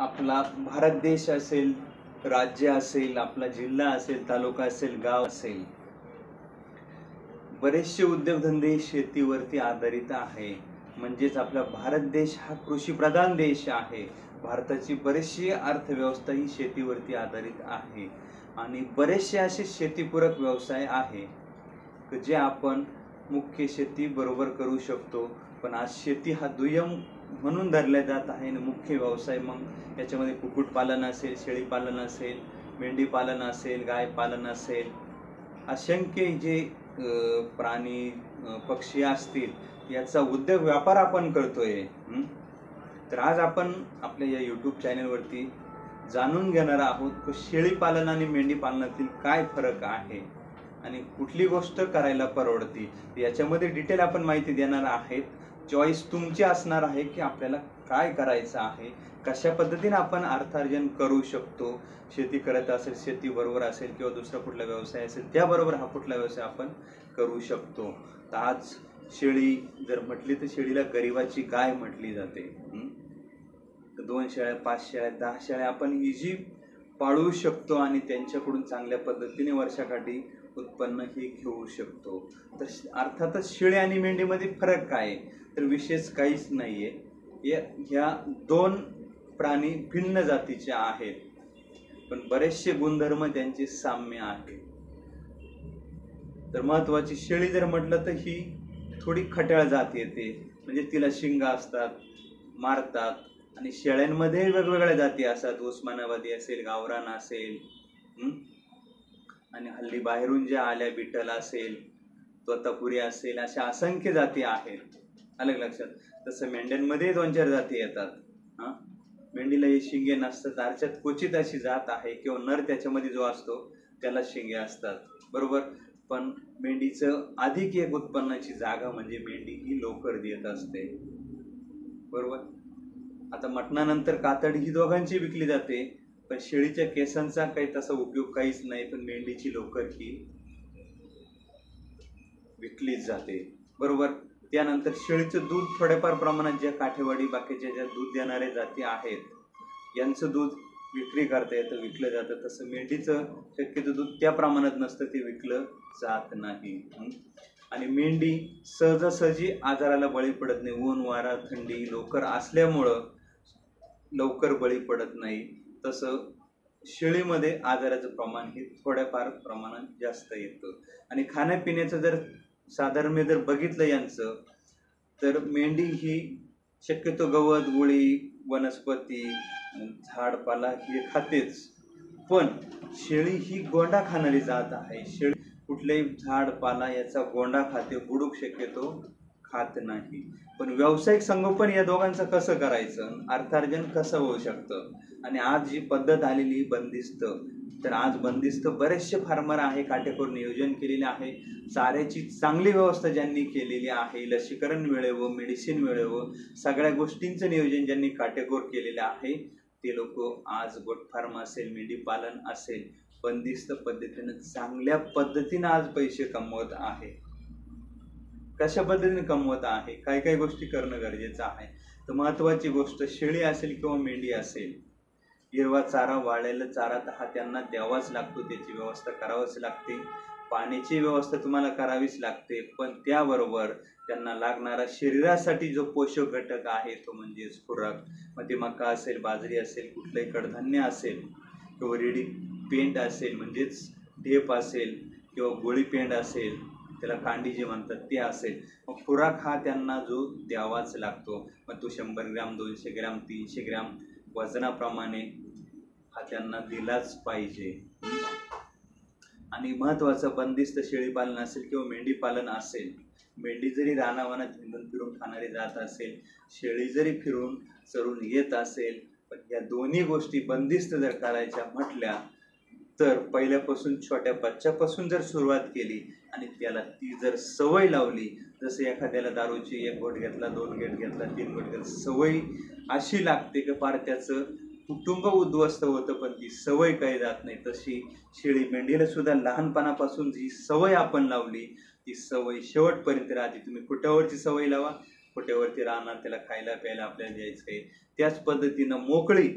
आपला भारत देश असेल, राज्य असेल, आपला जिल्हा असेल, तालुका असेल, गाव असेल, बरेचसे उद्योगधंदे शेतीवरती आधारित आहे. म्हणजेच आपला भारत देश हा कृषीप्रधान देश आहे. भारताची बरीचशी अर्थव्यवस्था ही शेतीवरती आधारित आहे आणि बरेचसे असे शेतीपूरक व्यवसाय आहे जे आपण मुख्य शेती बरोबर करू शकतो. पण आज शेती हा दुय्यम म्हणून धरला जात आहे आणि मुख्य व्यवसाय मग याच्यामध्ये कुक्कुटपालन असेल, शेळीपालन असेल, मेंढीपालन असेल, गायपालन असेल, असंख्य जे प्राणी पक्षी असतील याचा उद्योग व्यापार आपण करतोय. तर आज आपण आपल्या या यूट्यूब चॅनलवरती जाणून घेणार आहोत की शेळीपालन आणि मेंढीपालनातील काय फरक आहे आणि कुठली गोष्ट करायला परवडते. याच्यामध्ये डिटेल आपण माहिती देणार आहेत. चॉईस तुमची असणार आहे की आपल्याला काय करायचं आहे, कशा पद्धतीने आपण अर्थार्जन करू शकतो. शेती करत असेल, शेती बरोबर असेल किंवा दुसरा कुठला व्यवसाय असेल त्याबरोबर हा कुठला व्यवसाय आपण करू शकतो. तर आज शेळी जर म्हटली तर शेळीला गरिबाची गाय म्हटली जाते. 2 शेळ्या, 5 शेळ्या, 10 शेळ्या आपण इझी पाळू शकतो आणि त्यांच्याकडून चांगल्या पद्धतीने वर्षाकाठी उत्पन्न हे घेऊ शकतो. तर अर्थातच शेळी आणि मेंढीमध्ये फरक काय आहे तर विशेष काहीच नाहीये. ह्या 2 प्राणी भिन्न जातीचे आहेत पण बरेचसे गुणधर्म त्यांचे साम्य आहे. तर महत्वाची शेळी जर म्हटलं तर ही थोडी खट्याळ जात येते, म्हणजे तिला शिंगा असतात, मारतात. आणि शेळ्यांमध्ये वेगवेगळ्या जाती असतात, उस्मानाबादी असेल, गावरान असेल, आणि हल्ली बाहेरून ज्या आल्या बिटल असेल, तोतापुरी असेल, अशा असंख्य जाती आहेत. अलग लक्षात. तसं मेंढ्यांमध्ये 2-4 जाती येतात. मेंढीला हे शिंगे नसतात, अर्चात क्वचित अशी जात आहे किंवा नर त्याच्यामध्ये जो असतो त्याला शिंगे असतात, बरोबर. पण मेंढीचं अधिक एक उत्पन्नाची जागा म्हणजे मेंढी ही लोकर देत असते, बरोबर. आता मटणानंतर कातडी ही दोघांची विकली जाते, पण शेळीच्या केसांचा काही तसा उपयोग काहीच नाही, पण मेंढीची लोकर ही विकलीच जाते, बरोबर. त्यानंतर शेळीचं दूध थोड्याफार प्रमाणात ज्या काठेवाडी बाकीच्या ज्या दूध देणाऱ्या जाती आहेत यांचं दूध विक्री करता येतं, विकलं जातं. तसं मेंढीचं शक्यतो दूध त्या प्रमाणात नसतं, ते विकलं जात नाही. आणि मेंढी सहजासहजी आजाराला बळी पडत नाही. ऊन, वारा, थंडी, लोकर असल्यामुळं लवकर बळी पडत नाही. तसं शेळीमध्ये आजाराचं प्रमाण हे थोड्याफार प्रमाणात जास्त येतं. आणि खाण्यापिण्याचं जर साधारण मी जर बघितलं यांचं तर मेंढी ही शक्यतो गवत, गोळी, वनस्पती, झाडपाला हे खातेच, पण शेळी ही गोंडा खाणारी जात आहे. शेळी कुठल्याही झाडपाला याचा गोंडा खाते, बुडूक शक्यतो खात नाही. पण व्यावसायिक संगोपन या दोघांचं कसं करायचं, अर्थार्जन कसं होऊ शकतं. आणि आज जी पद्धत आलेली बंदिस्त, तर आज बंदिस्त बरेचसे फार्मर आहे, काटेकोर नियोजन केलेले आहे, चाऱ्याची चांगली व्यवस्था ज्यांनी केलेली आहे, लसीकरण वेळेवर, मेडिसिन वेळेवर, सगळ्या गोष्टींचं नियोजन ज्यांनी काटेकोर केलेलं आहे ते लोक आज गोट फार्म असेल, मेंढीपालन असेल, बंदिस्त पद्धतीने चांगल्या पद्धतीने आज पैसे कमवत आहे. कशा पद्धतीने कमवत आहे, काय काय गोष्टी करणं गरजेचं आहे. तर महत्वाची गोष्ट शेळी असेल किंवा मेंढी असेल, हिरवा चारा, वाळलेला चारा हा त्यांना द्यावाच लागतो, त्याची व्यवस्था करावीच लागते, पाण्याची व्यवस्था तुम्हाला करावीच लागते. पण त्याबरोबर त्यांना लागणारा शरीरासाठी जो पोषक घटक आहे तो म्हणजे खुराक, मग ते मका असेल, बाजरी असेल, कुठलंही कडधान्य असेल किंवा रेडी पेंट असेल म्हणजेच ढेप असेल किंवा गोळी पेंड असेल, त्याला कांडी जे म्हणतात ते असेल, मग खुराक हा त्यांना जो द्यावाच लागतो. मग तो 100 ग्रॅम, 200 ग्रॅम, 300 ग्रॅम वजनाप्रमाणे हा त्यांना दिलाच पाहिजे. आणि महत्वाचं बंदिस्त शेळीपालन असेल किंवा मेंढीपालन असेल, मेंढी जरी रानावनात हिंडून फिरून खाणारी जात असेल, शेळी जरी फिरून चरून येत असेल, पण या दोन्ही गोष्टी बंदिस्त जर करायच्या म्हटल्या तर पहिल्यापासून छोट्या बच्च्यापासून जर सुरुवात केली आणि त्याला ती जर सवय लावली, जसं एखाद्याला दारूची 1 घोट घेतला, 2 घोट घेतला, 3 घोट घेतला, सवय अशी लागते की फार त्याचं कुटुंब उद्ध्वस्त होतं, पण ती सवय काही जात नाही. तशी शेळी मेंढीला सुद्धा लहानपणापासून जी सवय आपण लावली ती सवय शेवटपर्यंत राहते. तुम्ही कुट्यावरची सवय लावा, कुट्यावरती राहणार, त्याला खायला प्यायला आपल्याला द्यायचं आहे. त्याच पद्धतीनं मोकळी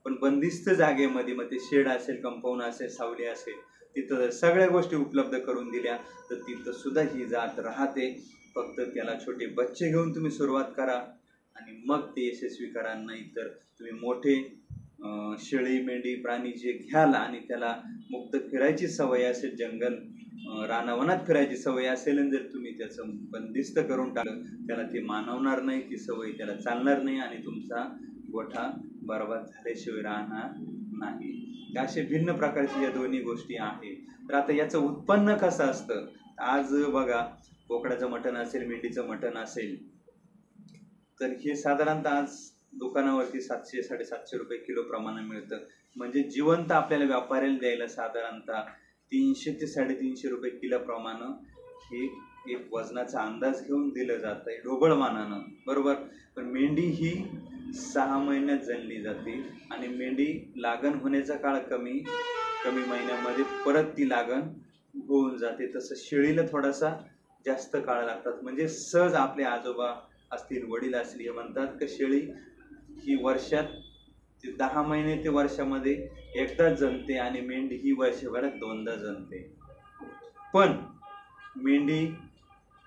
पण बंदिस्त जागेमध्ये मग ते शेड असेल, कंपाऊंड असेल, सावली असेल, तिथं जर सगळ्या गोष्टी उपलब्ध करून दिल्या तर तिथं सुद्धा ही जात राहते. फक्त त्याला छोटे बच्चे घेऊन तुम्ही सुरुवात करा आणि मग ते यशस्वी करा. नाही तर तुम्ही मोठे शेळी मेंढी प्राणी जे घ्याल आणि त्याला मुक्त फिरायची सवय असेल, जंगल रानावनात फिरायची सवय असेल आणि जर तुम्ही त्याचं बंदिस्त करून टाकलं, त्याला ते मानवणार नाही, ती सवय त्याला चालणार नाही आणि तुमचा गोठा बरबाद झाल्याशिवाय राहणार नाही. असे भिन्न प्रकारची या दोन्ही गोष्टी आहेत. तर आता याचं उत्पन्न कसं असतं? आज बघा, बोकडाचं मटण असेल, मेंढीचं मटण असेल, तर हे साधारणतः आज दुकानावरती 700-750 रुपये किलो प्रमाणे मिळतं. म्हणजे जिवंत आपल्याला व्यापाऱ्याला द्यायला साधारणतः 300 ते 350 रुपये किलोप्रमाणे हे एक वजनाचा अंदाज घेऊन दिलं जातं आहे ढोबळ मानानं, बरोबर. पण मेंढी ही 6 महिन्यात जणली जाते आणि मेंढी लागण होण्याचा काळ कमी महिन्यामध्ये परत ती लागण होऊन जाते. तसं शेळीला थोडासा जास्त काळ लागतात. म्हणजे सहज आपले आजोबा असतील, वडील असतील, हे म्हणतात की शेळी ही वर्षात 10 महिने ते वर्षामध्ये एकदा जणते आणि मेंढी ही वर्षभरात 2दा जणते. पण मेंढी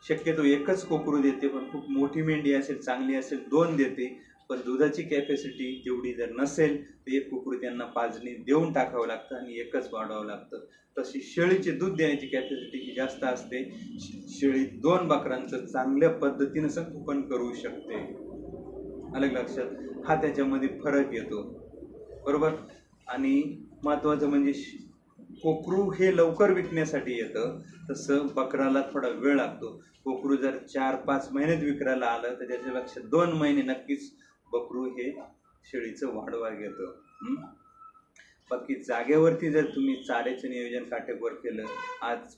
शक्यतो एकच कोकरू देते, पण खूप मोठी मेंढी असेल, चांगली असेल, 2 देते. पण दुधाची कॅपॅसिटी तेवढी जर नसेल तर एक कोकरू त्यांना पाजणी देऊन टाकावं लागतं आणि एकच वाढवावं लागतं. तशी शेळीचे दूध देण्याची कॅपॅसिटी ही जास्त असते. शेळी 2 बकरांचं चांगल्या पद्धतीनं संगोपन करू शकते. अलग लक्षात, हा त्याच्यामध्ये फरक येतो, बरोबर. आणि महत्त्वाचं म्हणजे कोकरू हे लवकर विकण्यासाठी येतं, तसं बकराला थोडा वेळ लागतो. कोकरू जर 4-5 महिन्यात विकायला आलं तर त्याच्यापेक्षा 2 महिने नक्कीच बकरू हे शेळीचं वाढवा घेतं. बाकी जागेवरती जर तुम्ही चाऱ्याचं नियोजन काटेकोर केलं, आज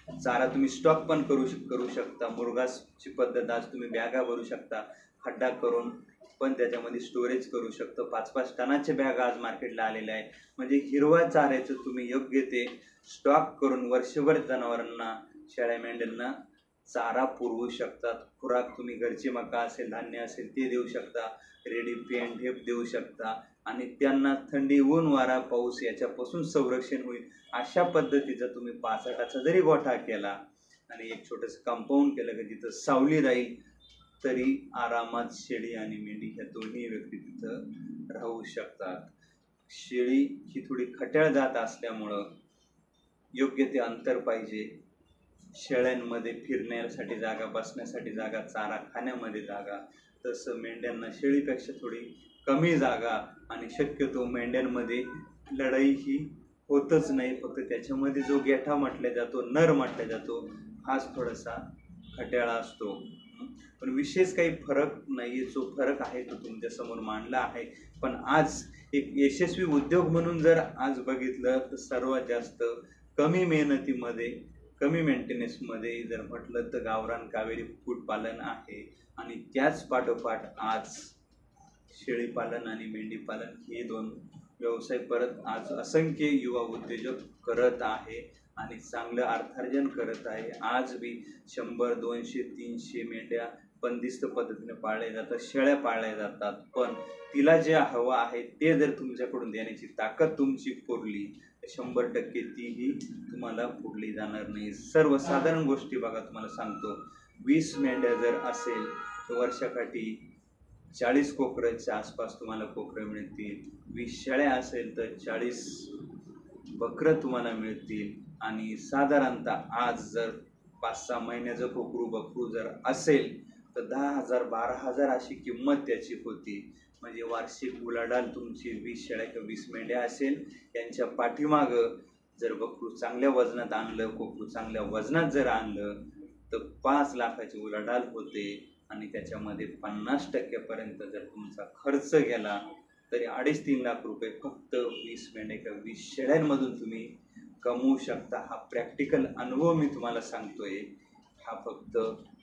चारा तुम्ही स्टॉक पण करू शकता. मुरघासची पद्धत, आज तुम्ही बॅगा भरू शकता, खड्डा करून पण त्याच्यामध्ये स्टोरेज करू शकतो. 5-5 टनाचे बॅग आज मार्केटला आलेले आहे. म्हणजे हिरवा चाऱ्याचं तुम्ही योग्य ते स्टॉक करून वर्षभर जनावरांना, शेळ्या मेंढ्यांना चारा पुरवू शकतात. खुराक तुम्ही घरची मका असेल, धान्य असेल ते देऊ शकता, रेडी पेंड ढेप देऊ शकता आणि त्यांना थंडी, ऊन, वारा, पाऊस याच्यापासून संरक्षण होईल. अशा पद्धतीचा तुम्ही 5 आटाचा जरी गोठा केला आणि एक छोटंसं कंपाऊंड केलं की जिथं सावली राहील, तरी आरामात शेळी आणि मेंढी ह्या दोन्ही व्यक्ती तिथं राहू शकतात. शेळी ही थोडी खट्याळ जात असल्यामुळं योग्य ते अंतर पाहिजे. शेळ्यांमध्ये फिरण्यासाठी जागा, बसण्यासाठी जागा, चारा खाण्यामध्ये जागा. तसं मेंढ्यांना शेळीपेक्षा थोडी कमी जागा आणि शक्यतो मेंढ्यांमध्ये लढाई ही होतच नाही. फक्त त्याच्यामध्ये जो गेठा म्हटला जातो, नर म्हटला जातो, हाच थोडासा खट्याळा असतो. पण विशेष काही फरक नाही. जो फरक आहे तो तुमच्यासमोर मांडला आहे. पण आज एक यशस्वी उद्योग म्हणून जर आज बघितलं तर सर्वात जास्त कमी मेहनतीमध्ये, कमी मेंटेनन्समध्ये जर म्हटलं तर गावरान कावेरी कुक्कुटपालन आहे. आणि त्याच पाठोपाठ आज शेळीपालन आणि मेंढीपालन हे 2 व्यवसाय परत आज असंख्य युवा उद्योजक करत आहे आणि चांगलं अर्थार्जन करत आहे. आज बी 100, 200, 300 मेंढ्या बंदिस्त पद्धतीने पाळल्या जातात, शेळ्या पाळल्या जातात. पण तिला जे हवं आहे ते जर तुमच्याकडून देण्याची ताकद तुमची पुरली तर 100% तीही तुम्हाला पुरली जाणार नाही. सर्वसाधारण गोष्टी बघा, तुम्हाला सांगतो, 20 मेंढ्या जर असेल तर वर्षाकाठी 40 कोकरांच्या आसपास तुम्हाला कोकरं मिळतील. 20 शेळ्या असेल तर 40 बकरं तुम्हाला मिळतील. आणि साधारणतः आज जर 5-6 महिन्याचं बकरू जर असेल तर 10,000 12,000 अशी किंमत त्याची होती. म्हणजे वार्षिक उलाढाल तुमची 20 शेळ्या किंवा 20 मेंढ्या असेल, यांच्या पाठीमागं जर बकरू चांगल्या वजनात आणलं, कोकरू चांगल्या वजनात जर आणलं तर 5 लाखाची उलाढाल होते. आणि त्याच्यामध्ये 50% पर्यंत जर तुमचा खर्च गेला तरी 2.5-3 लाख रुपये फक्त 20 मेंढ्या किंवा 20 शेळ्यांमधून तुम्ही कमवू शकता. हा प्रॅक्टिकल अनुभव मी तुम्हाला सांगतोय, हा फक्त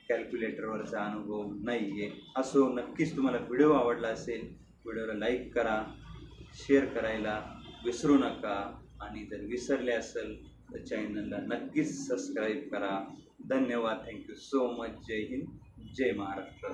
कॅल्क्युलेटरवरचा अनुभव नाही आहे. असो, नक्कीच तुम्हाला व्हिडिओ आवडला असेल, व्हिडिओला लाईक करा, शेअर करायला विसरू नका आणि जर विसरले असेल तर चॅनलला नक्कीच सबस्क्राईब करा. धन्यवाद. Thank you so much. जय हिंद, जय महाराष्ट्र.